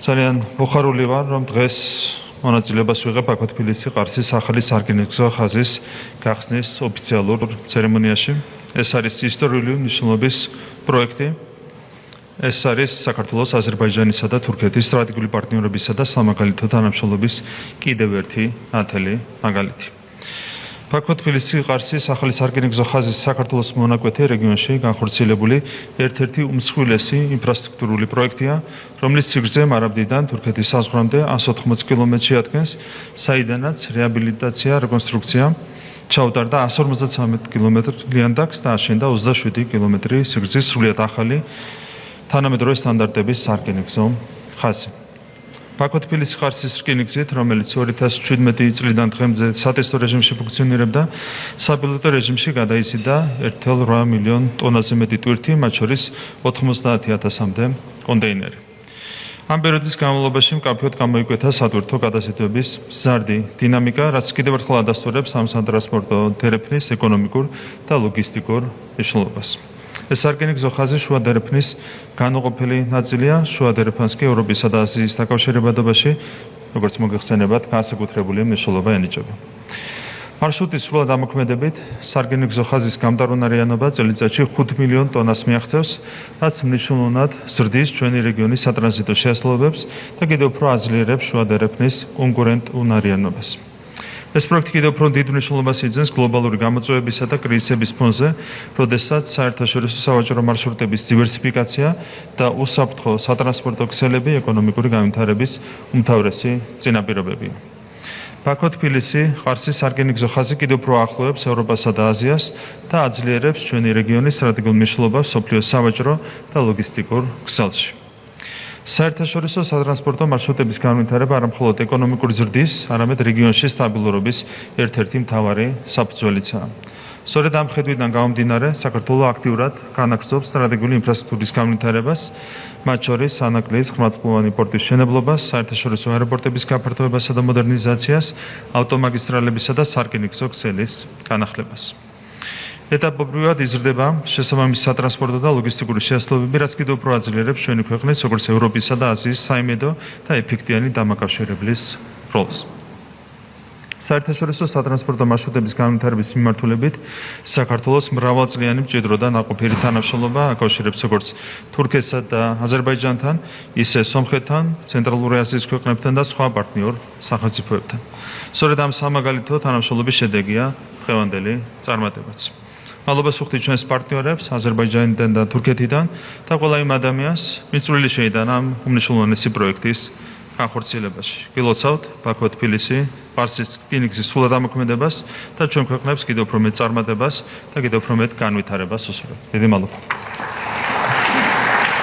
ძალიან მოხარული ვარ, რომ დღეს მონაწილეობას ვიღებ ბაქო-თბილისი ყარსის ახალი სარკინიგზო ხაზის გახსნის ოფიციალურ ცერემონიაში. ეს არის ისტორიული მნიშვნელობის პროექტი. ეს არის საქართველოს, აზერბაიჯანისა და თურქეთის სტრატეგიული პარტნიორობისა და სამაგალითო თანამშრომლობის კიდევ ერთი ნათელი მაგალითი. ბაქო-თბილისი ყარსის ახალი სარკინიგზო ხაზის საქართველოს მონაკვეთი რეგიონში განხორციელებული ერთ-ერთი უმსხვილესი ინფრასტრუქტურული პროექტია, რომლის სიგრძე მარაბდიდან თურქეთის საზღვრამდე 180 კილომეტრში ადგენს, საიდანაც რეაბილიტაცია, რეკონსტრუქცია ჩაუტარდა 153 კილომეტრ ლიანდაგს და აშენდა 27 კილომეტრი სიგრძის სრულიად ახალი თანამედროვე სტანდარტების სარკინიგზო ხაზი. ბაქო-თბილისი ყარსის რკინიგზით, რომელიც 2017 წლიდან დღემდე სატესტო რეჟიმში ფუნქციონირებდა, საპილოტო რეჟიმში გადაიზიდა 1,8 მილიონ ტონაზე მეტი ტვირთი, მათ შორის 90,000-მდე კონტეინერი. ამ პერიოდის განმავლობაში მკაფიოდ გამოიკვეთა სატვირთო გადაზიდვების მზარდი დინამიკა, რაც კიდევ ერთხელ ადასტურებს ამ სატრანსპორტო დერეფნის ეკონომიკურ და ლოგისტიკურ მნიშვნელობას. ეს სარკინიგზო ხაზი შუა დერეფნის განუყოფელი ნაწილია, შუა დერეფანს კი ევროპისა და აზიის დაკავშირებადობაში, როგორც მოგეხსენებათ, განსაკუთრებული მნიშვნელობა ენიჭება. მარშრუტის სრულად ამოქმედებით, სარკინიგზო ხაზის გამტარუნარიანობა წელიწადში 5 მილიონ ტონას მიაღწევს, რაც მნიშვნელოვნად ზრდის ჩვენი რეგიონის სატრანზიტო შესაძლებლობებს და კიდევ უფრო აძლიერებს შუა დერეფნის კონკურენტუნარიანობას. ეს პროექტი კიდევ უფრო დიდ მნიშვნელობას იძენს გლობალური გამოწვევებისა და კრიზისების ფონზე, როდესაც საერთაშორისო სავაჭრო მარშრუტების დივერსიფიკაცია და უსაფრთხო სატრანსპორტო ქსელები ეკონომიკური განვითარების უმთავრესი წინაპირობებია. ბაქო-თბილისი ყარსის სარკინიგზო ხაზი კიდევ უფრო ახლოვებს ევროპასა და აზიას და აძლიერებს ჩვენი რეგიონის სტრატეგიულ მნიშვნელობას მსოფლიოს სავაჭრო და ლოგისტიკურ ქსელში. საერთაშორისო სატრანსპორტო მარშრუტების განვითარება არა მხოლოდ ეკონომიკური ზრდის, არამედ რეგიონში სტაბილურობის ერთ-ერთი მთავარი საფუძველიცაა. სწორედ ამ ხედვიდან გამომდინარე, საქართველო აქტიურად განაგრძობს სტრატეგიული ინფრასტრუქტურის განვითარებას, მათ შორის ანაკლიის ხმალწვდოვანი პორტის მშენებლობას, საერთაშორისო აეროპორტების გაფართოებასა და მოდერნიზაციას, ავტომაგისტრალებისა და სარკინიგზო ქსელის განახლებას. ეტაპობრივად იზრდება შესაბამისი სატრანსპორტო და ლოგისტიკური შესაძლებლობები, რაც კიდევ უფრო აძლიერებს ჩვენი ქვეყნის, როგორც ევროპისა და აზიის საიმედო და ეფექტიანი დამაკავშირებლის როლს. საერთაშორისო სატრანსპორტო მარშრუტების განვითარების მიმართულებით საქართველოს მრავალწლიანი მჭიდრო და ნაყოფიერი თანამშრომლობა აკავშირებს როგორც თურქეთსა და აზერბაიჯანთან, ისე სომხეთთან, ცენტრალური აზიის ქვეყნებთან და სხვა პარტნიორ სახელმწიფოებთან. სწორედ ამ სამაგალითო თანამშრომლობის შედეგია დღევანდელი წარმატებაც. მადლობას ვუხდით ჩვენს პარტნიორებს აზერბაიჯანიდან და თურქეთიდან და ყველა იმ ადამიანს, ვინც წვლილი შეიტანა ამ უმნიშვნელოვანესი პროექტის განხორციელებაში. გილოცავთ ბაქო-თბილისი ყარსის რკინიგზის სრულად ამოქმედებას და ჩვენ ქვეყნებს კიდევ უფრო მეტ წარმატებას და კიდევ უფრო მეტ განვითარებას უსურვებთ. დიდი მადლობა.